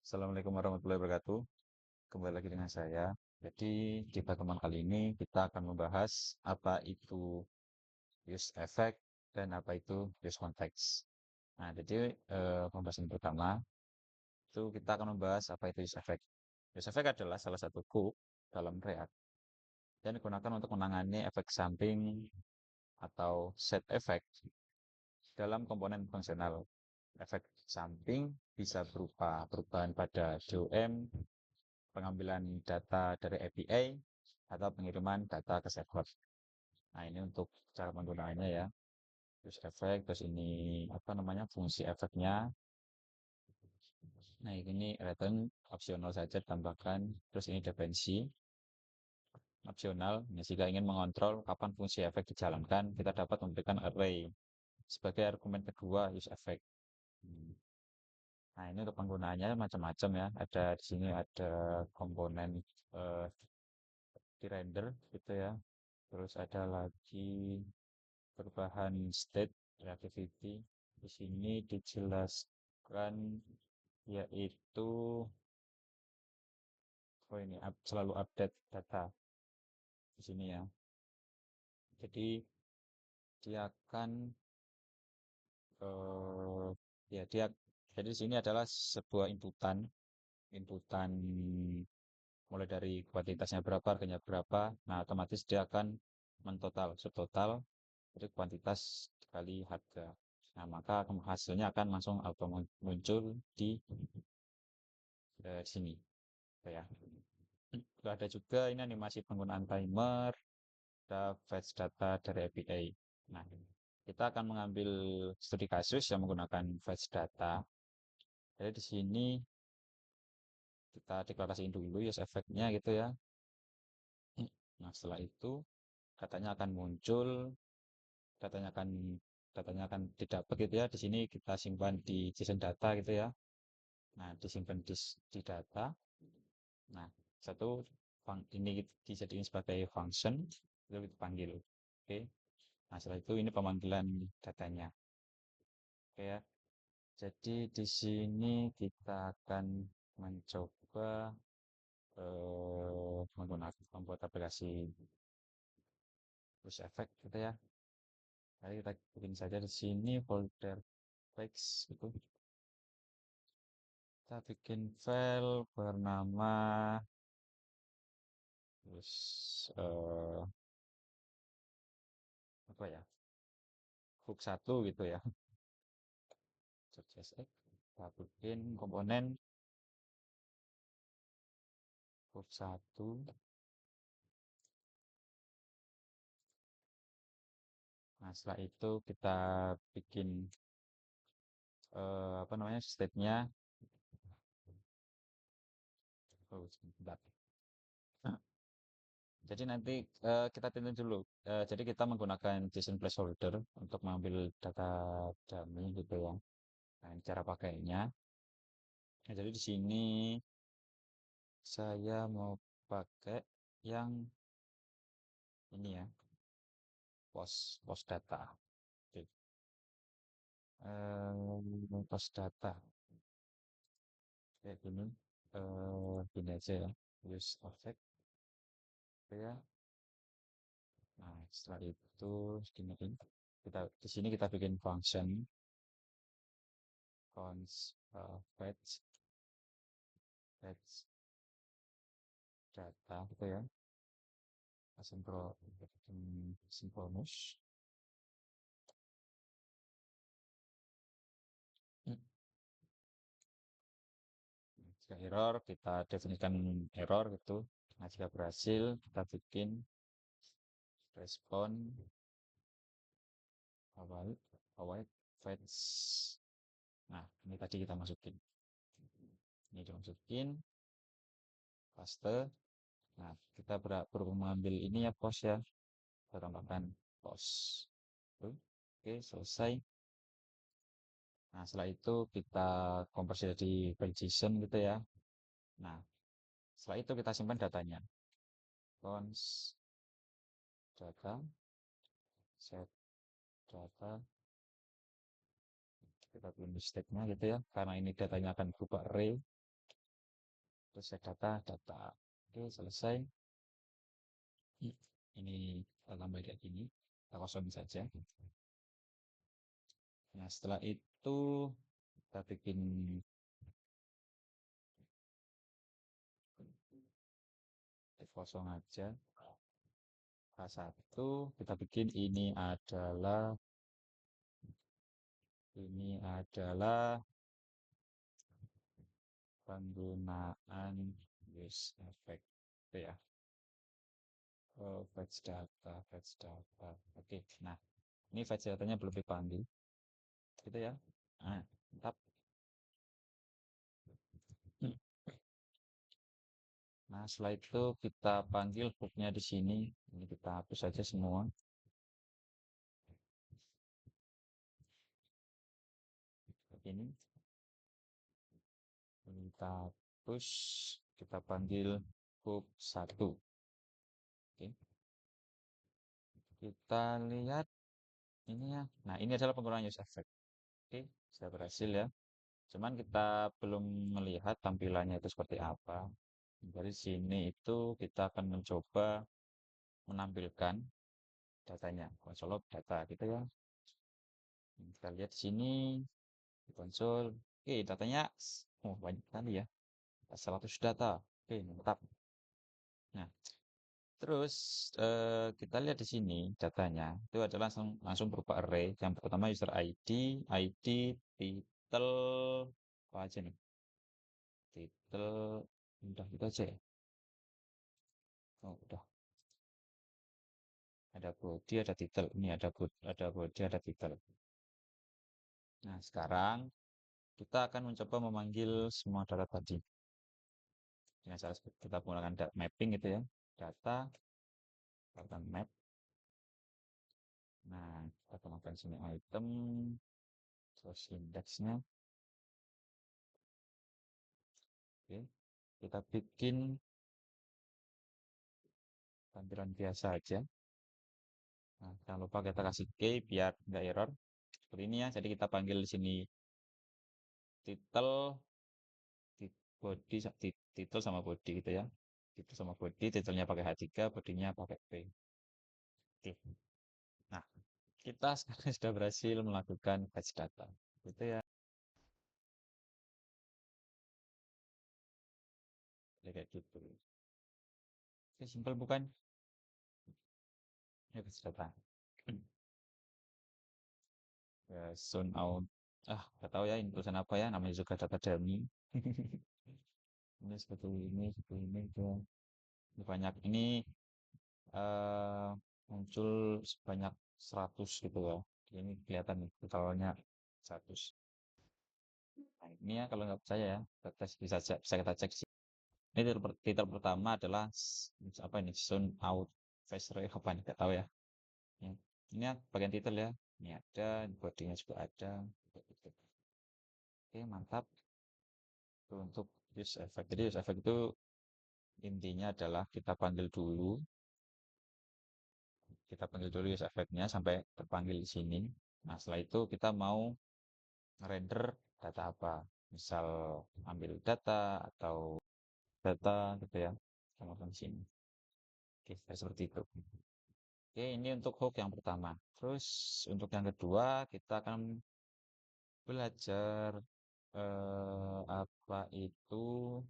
Assalamualaikum warahmatullahi wabarakatuh. Kembali lagi dengan saya. Jadi di pertemuan kali ini kita akan membahas apa itu use effect dan apa itu use context. Nah, jadi pembahasan pertama itu kita akan membahas apa itu use effect. Use effect adalah salah satu hook dalam React dan digunakan untuk menangani efek samping atau set effect dalam komponen fungsional. Efek samping bisa berupa perubahan pada DOM, pengambilan data dari API, atau pengiriman data ke server. Nah, ini untuk cara penggunaannya ya. Use effect, terus ini apa namanya fungsi efeknya. Nah, ini return opsional saja ditambahkan. Terus ini dependensi opsional. Nah, jika ingin mengontrol kapan fungsi efek dijalankan, kita dapat memberikan array sebagai argumen kedua use effect. Hmm. Nah, ini untuk penggunaannya macam-macam ya. Ada di sini ada komponen eh, di render gitu ya. Terus ada lagi perubahan state reactivity. Di sini dijelaskan yaitu ini selalu update data di sini ya. Jadi dia akan eh, ya dia jadi di sini adalah sebuah inputan mulai dari kuantitasnya berapa, harganya berapa. Nah, otomatis dia akan mentotal, subtotal dari kuantitas dikali harga. Nah, maka hasilnya akan langsung auto muncul di sini. Gitu ya. Lalu ada juga ini animasi penggunaan timer, ada fetch data dari API. Nah, kita akan mengambil studi kasus yang menggunakan fetch data. Jadi di sini kita deklarasiin dulu use effect-nya gitu ya. Nah, setelah itu datanya akan muncul, datanya akan datanya akan didapat gitu ya. Di sini kita simpan di JSON data gitu ya. Nah, disimpan di data. Nah, satu ini dijadiin sebagai function, lalu kita panggil. Oke. Nah, setelah itu ini pemanggilan datanya. Oke ya. Jadi di sini kita akan mencoba menggunakan membuat aplikasi push effect gitu ya. Jadi kita bikin saja di sini folder text itu. Kita bikin file bernama terus apa ya? Hook satu gitu ya. CSS kita bikin komponen hook satu. Nah, setelah itu kita bikin apa namanya state-nya. Oh, sebentar. Jadi nanti kita tentuin dulu. Jadi kita menggunakan JSON placeholder untuk mengambil data dummy gitu ya. Nah, ini cara pakainya. Nah, jadi di sini saya mau pakai yang ini ya, post data. Oke. Post data kayak gini. Gini aja ya. Use object gitu ya. Nah, setelah itu gini kita di sini kita bikin function fetch data gitu ya. Sinkronus. Jika error, kita definisikan error gitu. Nah, jika berhasil, kita bikin respon await, await fetch. Nah, ini tadi kita masukin. Ini dimasukin, paste. Nah, kita perlu mengambil ini ya, post ya. Kita tambahkan post. Oke, selesai. Nah, setelah itu kita konversi jadi file JSON gitu ya. Nah, setelah itu kita simpan datanya. Cons data, set data, kita pilih state-nya gitu ya. Karena ini datanya akan berupa array. terus set data. Oke, selesai. Ini kita tambah kayak gini, kita kosongin saja. Nah, setelah itu kita bikin kosong aja. K1 kita bikin ini adalah penggunaan use effect. Oke ya. Oh, fetch data. Oke, nah ini fetch datanya belum dipanggil, gitu ya. Nah, mantap. Nah, setelah itu kita panggil hooknya di sini. Ini kita hapus saja semua. Ini kita hapus, kita panggil hook 1. Oke, kita lihat ini ya. Nah, ini adalah penggunaan use effect. Oke, sudah berhasil ya. Cuman kita belum melihat tampilannya itu seperti apa. Dari sini itu kita akan mencoba menampilkan datanya, console log data gitu ya. Kita lihat di sini di konsol. Oke, datanya banyak sekali ya. 100 data. Oke, mantap. Nah, terus kita lihat di sini datanya itu adalah langsung berupa array. Yang pertama user ID, title, apa aja nih? Title, udah gitu aja ya. Oh, udah. Ada body, ada title. Ini ada body, ada title. Nah, sekarang kita akan mencoba memanggil semua data tadi. Dengan cara kita menggunakan mapping gitu ya. Data map. Nah, kita tambahkan sini item, terus indeksnya. Oke, kita bikin tampilan biasa aja. Nah, jangan lupa kita kasih key biar nggak error. Seperti ini ya. Jadi kita panggil di sini title, body, title sama body gitu ya. Title sama body, titelnya pakai H3, bodinya pakai P. Oke. Nah, kita sekarang sudah berhasil melakukan fetch data. Gitu ya. Jadi kayak gitu. Oke, simpel bukan? Ya, fetch data. Ya, soon out. Nggak tahu ya ini tulisan apa ya. Namanya juga data dummy. Ini seperti ini. Ini banyak. Ini eh, muncul sebanyak 100 gitu ya. Ini kelihatan nih, totalnya 100. Nah, ini ya kalau nggak percaya ya, bisa kita cek sih. Ini titel pertama adalah apa ini? Soon out face rate apa nih? Nggak tahu ya. Ya. Ini ya, bagian titel ya. Ini ada, bodinya juga ada. Oke, mantap. Itu untuk use effect. Jadi use effect itu intinya adalah kita panggil dulu use effect-nya sampai terpanggil di sini. Nah, setelah itu kita mau render data apa. Misal ambil data atau data gitu ya. Sama di sini. Oke, seperti itu. Oke, ini untuk hook yang pertama. Terus untuk yang kedua kita akan belajar apa itu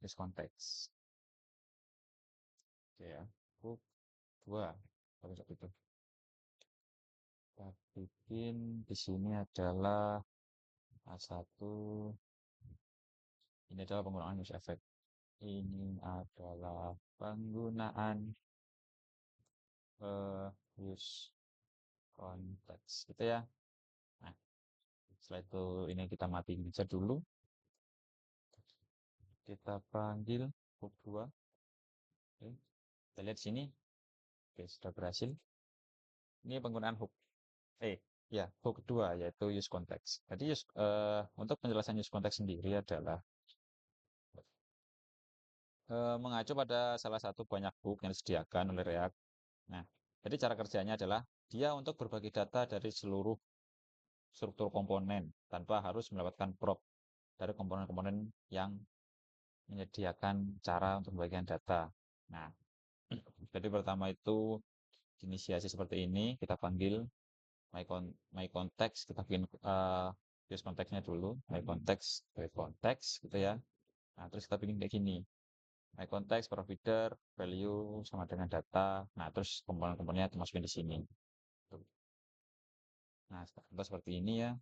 use context. Oke ya. Hook 2. Kalau seperti itu. Kita bikin di sini adalah A1. Ini adalah penggunaan use effect. Ini adalah penggunaan use context gitu ya. Nah, setelah itu ini kita matiin aja dulu. Kita panggil hook 2. Oke, kita lihat sini. Oke, sudah berhasil. Ini penggunaan hook. Ya, hook kedua yaitu use context. Jadi untuk penjelasan use context sendiri adalah mengacu pada salah satu banyak hook yang disediakan oleh React. Nah, jadi cara kerjanya adalah dia untuk berbagi data dari seluruh struktur komponen tanpa harus melewatkan prop. dari komponen-komponen yang menyediakan cara untuk membagikan data. Nah, jadi pertama itu inisiasi seperti ini, kita panggil my context, kita bikin use konteksnya dulu, my context, create context gitu ya. Nah, terus kita bikin kayak gini, my context, provider, value sama dengan data. Nah, terus komponen-komponennya dimasukin di sini. Nah, contoh seperti ini ya.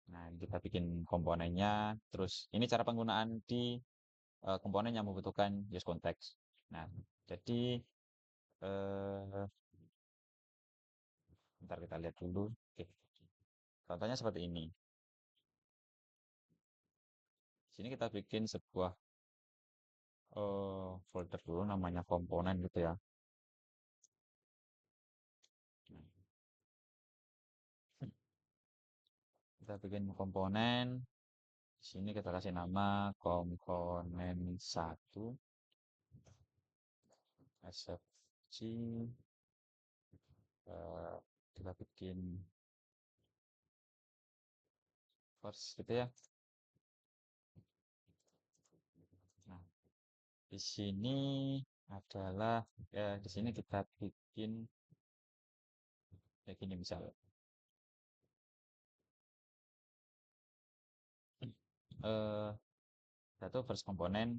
Nah, ini kita bikin komponennya. Terus ini cara penggunaan di komponen yang membutuhkan use context. Nah, jadi eh, bentar kita lihat dulu. Oke. Contohnya seperti ini. Di sini kita bikin sebuah folder dulu namanya komponen gitu ya. Nah, kita bikin komponen. Di sini kita kasih nama komponen satu SFG. eh, kita bikin first gitu ya. Nah, di sini adalah di sini kita bikin kayak gini misalnya. Eh, satu first komponen,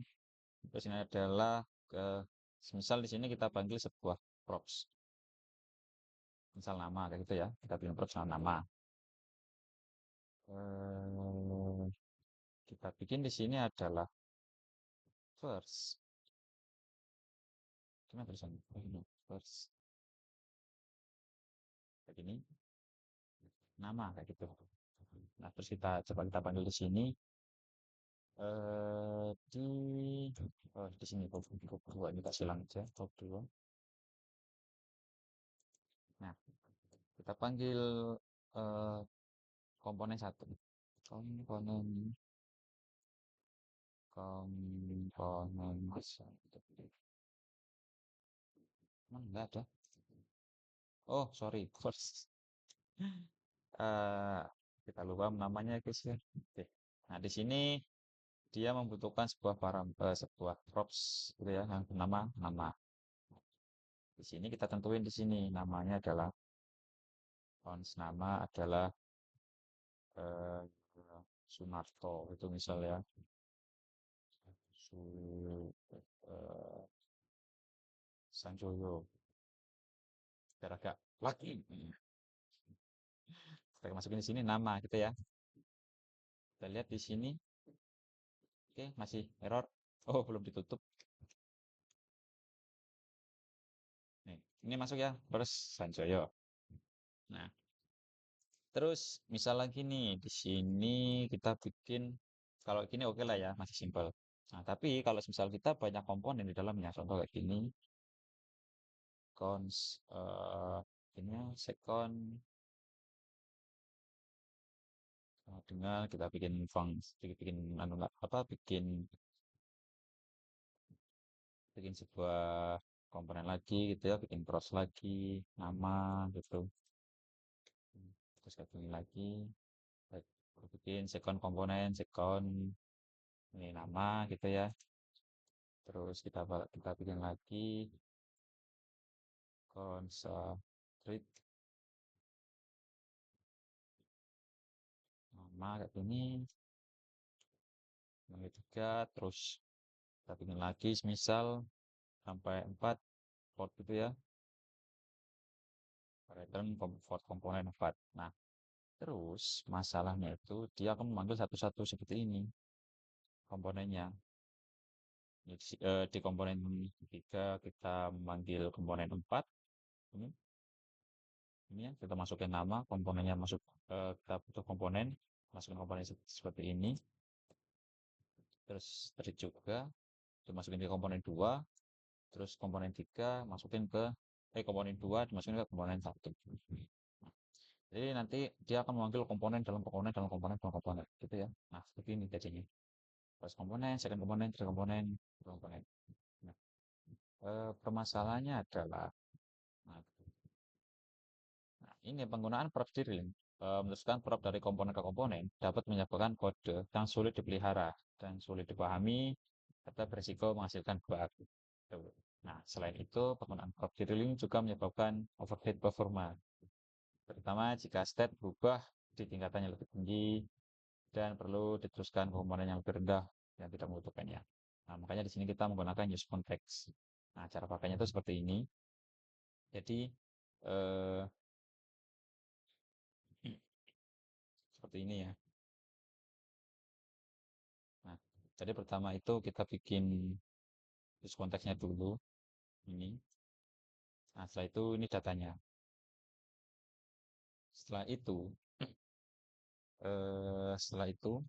terus ini adalah ke misal di sini kita panggil sebuah props, misal nama kayak gitu ya, kita bikin props sama nama. Eh, kita bikin di sini adalah first, gimana tulisannya? Oh, ini first kayak gini, nama kayak gitu. Nah, terus kita coba kita panggil di sini di di sini top 2 ini kasih silang aja top 2. Nah, kita panggil eh, komponen satu. Komponen komponen satu. Mana enggak ada? Oh, sorry, first. Eh, kita lupa namanya guys ya. Oke. Nah, di sini dia membutuhkan sebuah props gitu ya yang bernama nama. Di sini kita tentuin di sini namanya adalah ons nama adalah eh, Sunarto itu misalnya Su Sanjoyo biar agak lagi kita masukin di sini nama gitu ya. Kita lihat di sini, oke masih error. Oh belum ditutup. Nih, ini masuk ya, terus Sanjoyo. Nah, terus misal lagi nih di sini kita bikin kalau gini oke lah ya, masih simpel. Nah, tapi kalau misal kita banyak komponen di dalamnya, contoh kayak gini, cons ini ya, second dengan kita bikin bikin anu apa bikin sebuah komponen lagi gitu ya, bikin pros lagi, nama gitu. Terus kayak gini lagi, baik, bikin second komponen, second ini nama gitu ya. Terus kita bikin lagi concentrate nama kayak gini, yang ketiga, terus kita bikin lagi misal sampai 4 port gitu ya. Return for komponen 4. Nah, terus masalahnya itu dia akan memanggil satu-satu seperti ini komponennya. Di komponen ketiga kita memanggil komponen 4. Ini, ini ya, kita masukin nama, komponennya masuk, kita butuh komponen, masukin komponen seperti ini. Terus tadi juga, dimasukin ke komponen 2, terus komponen 3 masukin ke, komponen 2 dimasukin ke komponen 1. Jadi nanti dia akan memanggil komponen dalam komponen dalam komponen dalam komponen gitu ya. Nah, seperti ini jadinya. First komponen, second komponen, third komponen, third komponen. Nah, permasalahannya adalah nah, nah, ini penggunaan props drilling. meneruskan prop dari komponen ke komponen dapat menyebabkan kode yang sulit dipelihara dan sulit dipahami serta berisiko menghasilkan bug. Tuh. Nah, selain itu, penggunaan prop drilling juga menyebabkan overhead performa, terutama jika state berubah di tingkatan yang lebih tinggi dan perlu diteruskan komponen yang lebih rendah yang tidak membutuhkannya. Nah, makanya di sini kita menggunakan use context. Nah, cara pakainya itu seperti ini. Jadi, eh, seperti ini ya. Nah, jadi pertama itu kita bikin use konteksnya dulu. Ini. Nah, setelah itu ini datanya. Setelah itu, setelah itu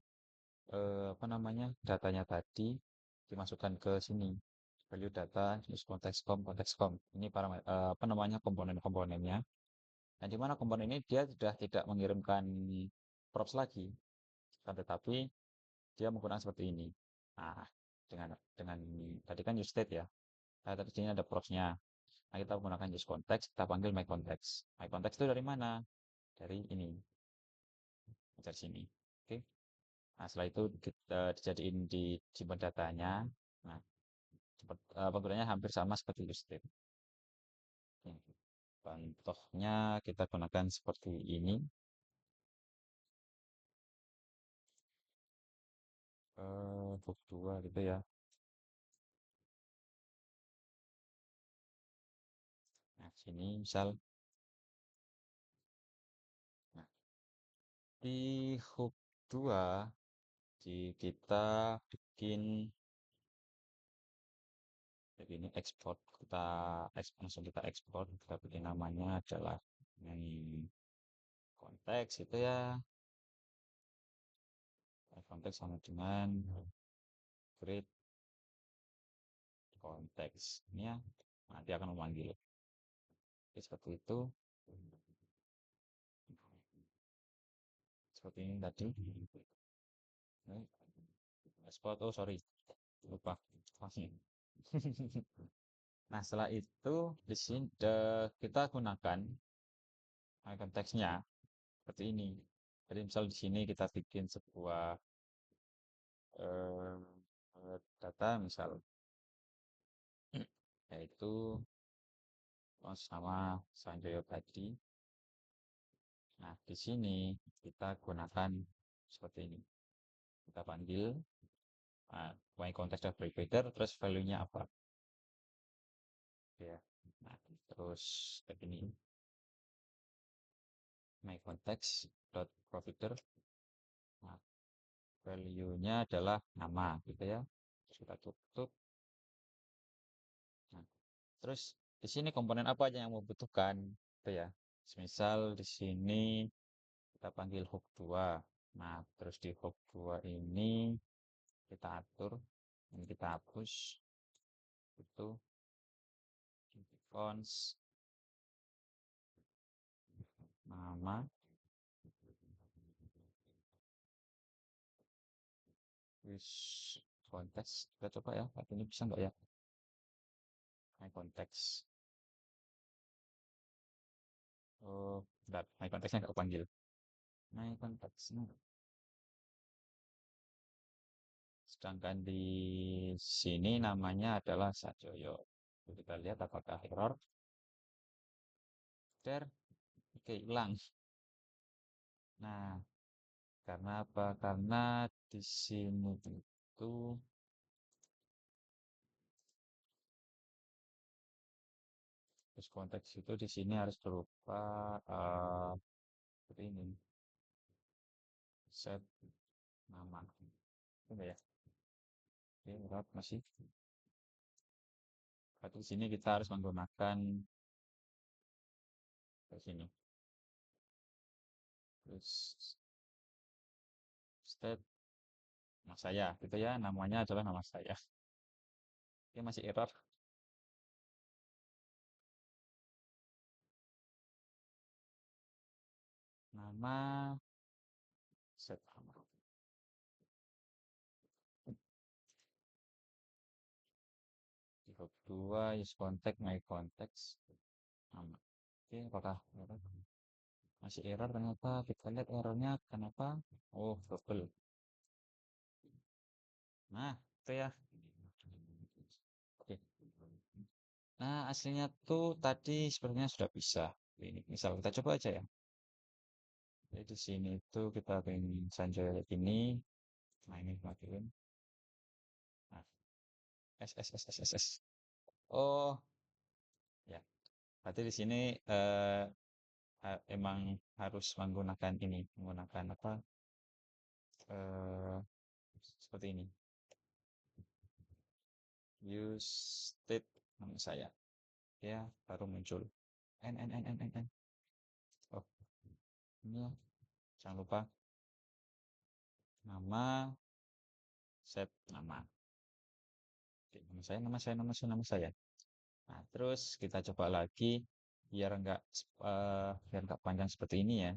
apa namanya datanya tadi dimasukkan ke sini value data use context com context com ini apa namanya komponen-komponennya. Nah, di mana komponen ini dia sudah tidak mengirimkan props lagi, kan, tetapi dia menggunakan seperti ini. Nah, dengan tadi kan use state ya. Nah, tadi sini ada propsnya. Nah, kita menggunakan use context, kita panggil my context. My context itu dari mana? Dari ini, dari sini. Oke. Nah, setelah itu kita dijadiin di simpan datanya. Nah, penggunanya hampir sama seperti Ustream. Contohnya kita gunakan seperti ini. Book 2 gitu ya. Nah, sini misal. Nah, di hook 2 kita bikin begini export. Langsung kita ekspor. Kita bikin namanya adalah main konteks itu ya. Konteks sama dengan create konteks. Ini ya. Nanti akan memanggil. Oke, seperti itu. Seperti ini tadi. Export, oh sorry, lupa. Nah, setelah itu di sini kita gunakan konteksnya seperti ini. Jadi misal di sini kita bikin sebuah data misal yaitu sama Sanjoyo tadi. Nah, di sini kita gunakan seperti ini. Kita panggil my context aggregator terus value-nya apa. Ya. Nah, terus begini. My context dot provider. Nah, value-nya adalah nama gitu ya. Terus kita tutup. Nah, terus di sini komponen apa aja yang membutuhkan gitu ya. Misal di sini kita panggil hook 2. Nah, terus di hook 2 ini kita atur, ini kita hapus itu fonts nama wis konteks. Kita coba ya, ini bisa nggak ya? My konteks. Oh, bentar, my konteksnya nggak panggil. My konteks. Sedangkan di sini namanya adalah Sajoyo. Kita lihat apakah error. Oke, hilang. Nah, karena apa? Karena di sini itu terus konteks itu di sini harus berupa seperti ini. Set nama. Enggak ya? Oke, berat masih. Berarti di sini kita harus menggunakan ke sini. Terus state nama saya gitu ya, namanya adalah nama saya. Ini masih error. Nama set nama. Di hub 2 use contact my context nama. Oke, apakah error? Masih error ternyata. Kita lihat errornya kenapa. Oh, double. Nah, itu ya. Oke. Nah, aslinya tuh tadi sebenarnya sudah bisa. Ini misal kita coba aja ya. Jadi di sini tuh kita pengen sanjay ini. Nah, ini matiin. Nah, S. Oh, ya. Berarti di sini eh, emang harus menggunakan ini, menggunakan apa? eh Seperti ini. Use state nama saya. Ya, baru muncul. N. Oh, ini ya. Jangan lupa nama, set nama. Oke, nama saya. Nah, terus kita coba lagi biar nggak panjang seperti ini ya.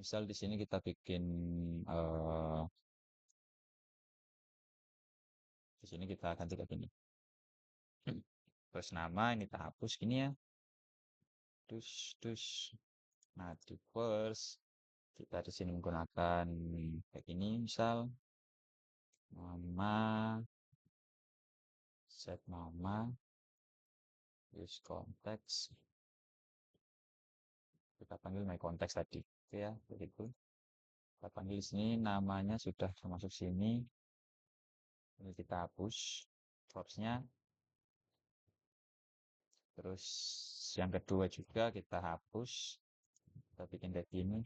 Misal di sini kita bikin eh di sini kita ganti kayak gini. Terus nama ini kita hapus gini ya. Dus. Nah, di first kita di sini menggunakan kayak gini misal nama, set nama, use context. Kita panggil my context tadi. Oke ya, begitu. Kita panggil di sini namanya sudah termasuk sini. Ini kita hapus props-nya. Terus yang kedua juga kita hapus. Kita bikin kayak gini.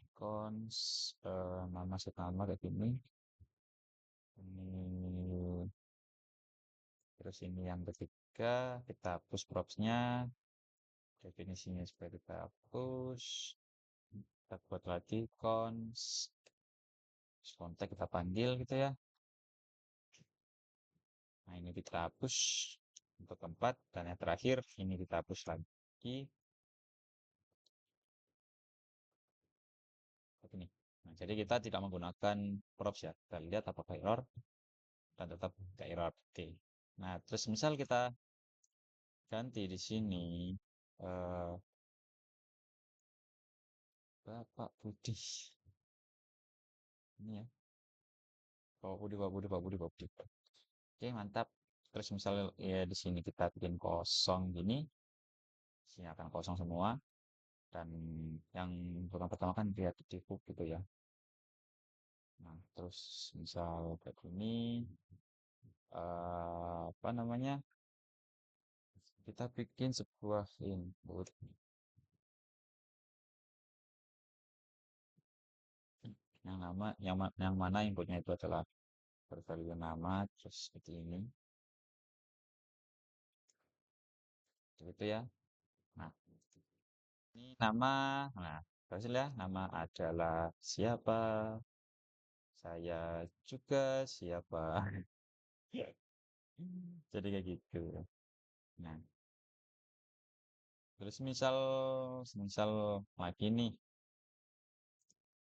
Nama set nama kayak gini. Ini terus ini yang ketiga kita hapus props-nya. Definisinya supaya kita hapus. Kita buat lagi kontak kita panggil gitu ya. Nah, ini kita hapus untuk keempat dan yang terakhir ini kita hapus lagi begini. Nah, jadi kita tidak menggunakan props ya. Kita lihat apakah error dan tetap tidak error. Oke. Nah, terus misal kita ganti di sini eh Bapak Budi. Ini ya. Bapak Budi. Oke, mantap. Terus misal ya di sini kita bikin kosong gini, sini akan kosong semua. Dan yang pertama kan dia di hook gitu ya. Nah, terus misal kayak gini, apa namanya? Kita bikin sebuah input yang mana inputnya itu adalah bervalue nama terus seperti ini. Gitu ya. Nah, ini nama. Nah, berhasil ya. Nama adalah siapa? Saya juga siapa? Jadi kayak gitu. Nah, terus misal misal lagi nih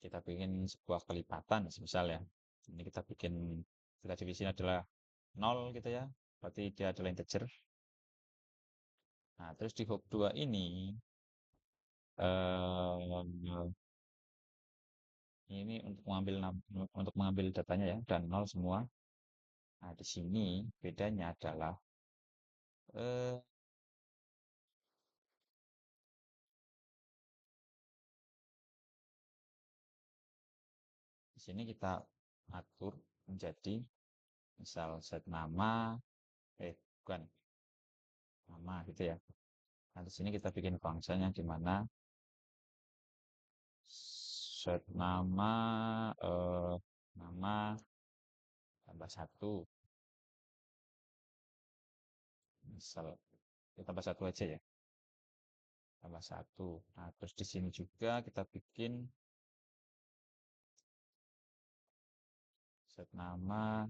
kita bikin sebuah kelipatan misal ya. Ini kita bikin kita di sini adalah nol gitu ya. Berarti dia adalah integer. Nah, terus di hop 2 ini eh ini untuk mengambil datanya ya dan nol semua. Nah, di sini bedanya adalah eh di sini kita atur menjadi misal set nama bukan nama gitu ya. Nah, di sini kita bikin functionnya di mana set nama tambah satu misal kita tambah satu aja ya tambah satu. Nah, terus di sini juga kita bikin set nama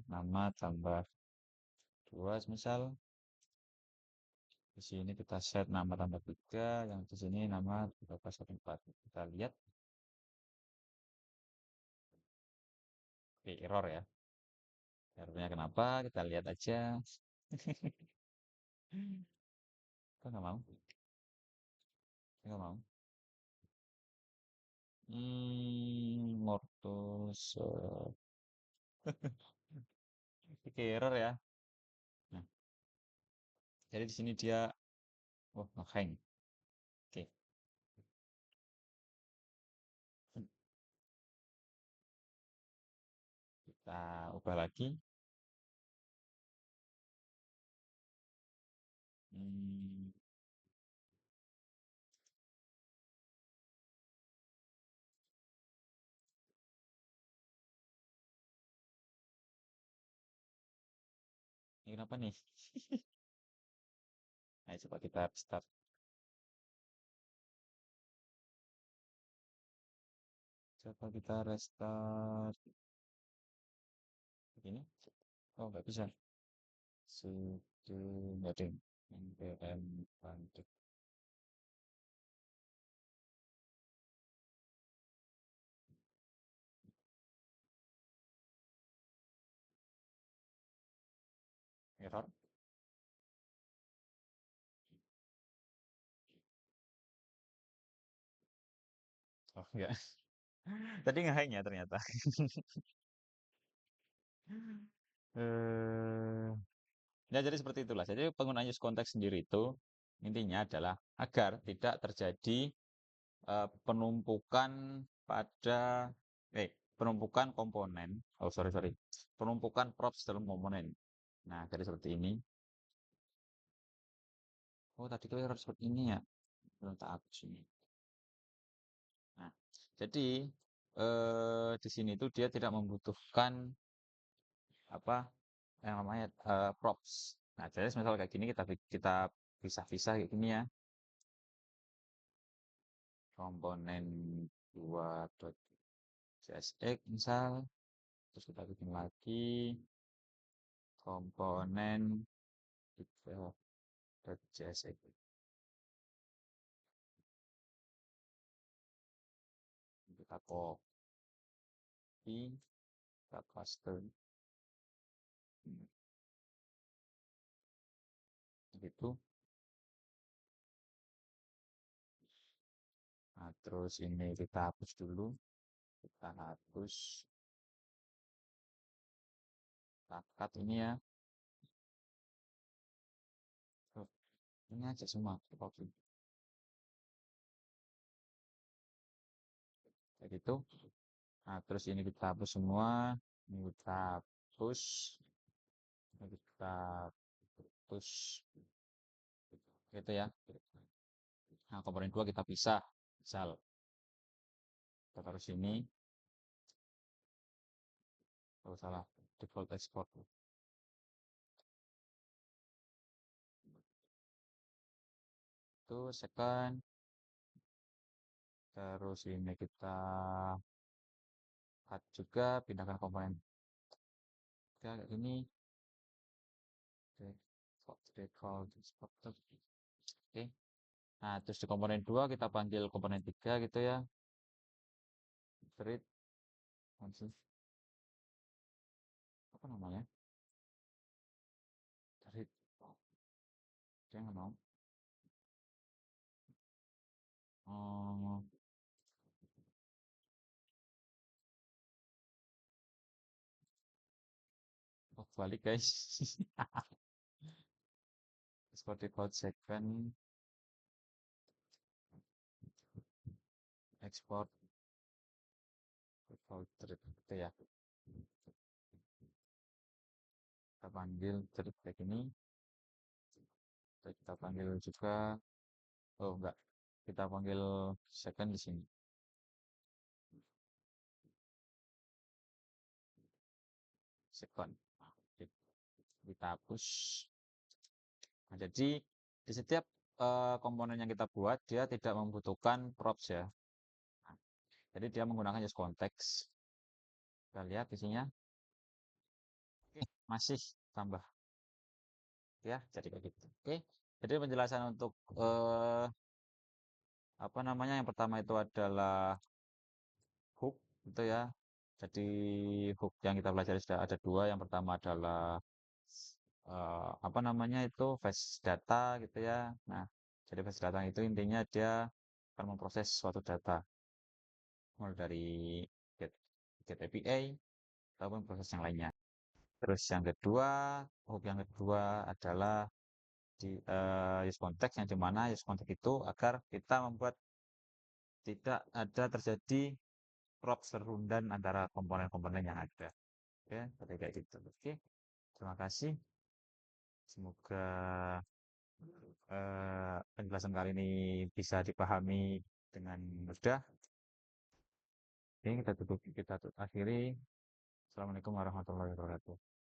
tambah dua misal. Di sini kita set nama tambah tiga, yang di sini nama berapa satu empat. Kita lihat, oke, error ya. Errornya kenapa? Kita lihat aja. Kok nggak mau? Nggak mau. Mortus. Error ya. Nah, jadi di sini dia, oh, ngehang. Oke, kita ubah lagi. Hmm, ini kenapa nih? Nah, coba kita start. Coba kita restart. Begini. Oh, nggak bisa. Sudo nggak ding. npm lanjut error. Oh, enggak. Tadi ngehang ya ternyata. Eh, ya jadi seperti itulah. Jadi penggunaan use context sendiri itu intinya adalah agar tidak terjadi penumpukan pada penumpukan komponen. Oh, sorry sorry. Penumpukan props dalam komponen. Nah, jadi seperti ini. Oh, tadi itu harus seperti ini ya. Belum tak hapus ini. Nah, jadi di sini tuh dia tidak membutuhkan apa yang namanya props. Nah, jadi misal kayak gini kita pisah-pisah kayak gini ya. Komponen 2.csx misal, terus kita bikin lagi komponen 3.csx. Kita copy, kita paste gitu. Nah, terus ini kita hapus dulu. Kita hapus, kita cut ini ya. Oh, ini aja semua, copy. Kayak gitu. Nah, terus ini kita hapus semua. Ini kita hapus. Ini kita hapus. Gitu ya. Nah, komponen dua kita pisah. Misal, kita taruh sini. Oh, salah. Default export. Itu second. Terus ini kita cut juga. Pindahkan komponen. Kayak ini. Default export. Oke. Nah, terus di komponen 2 kita panggil komponen 3 gitu ya. Treat. Apa namanya? Treat. Dia nggak mau. Oh, oh, balik guys. Export default second. Export default treat. Gitu ya. Kita panggil treat kayak ini. Terus kita panggil juga. Oh, enggak. Kita panggil second di sini. Second. Nah, kita hapus. Nah, jadi di setiap komponen yang kita buat dia tidak membutuhkan props ya. Nah, jadi dia menggunakan just context. Kita lihat isinya. Oke, masih tambah ya, jadi kayak gitu. Oke. Jadi penjelasan untuk apa namanya? Yang pertama itu adalah hook gitu ya. Jadi hook yang kita pelajari sudah ada dua. Yang pertama adalah apa namanya itu fetch data gitu ya. Nah, jadi fetch data itu intinya dia akan memproses suatu data, mulai dari get, get API ataupun proses yang lainnya. Terus yang kedua adalah use context, yang dimana use context itu agar kita membuat tidak ada terjadi cross rundan antara komponen-komponen yang ada. Oke, seperti kayak gitu. Oke, terima kasih. Semoga penjelasan kali ini bisa dipahami dengan mudah. Oke, kita tutup akhiri. Assalamualaikum warahmatullahi wabarakatuh.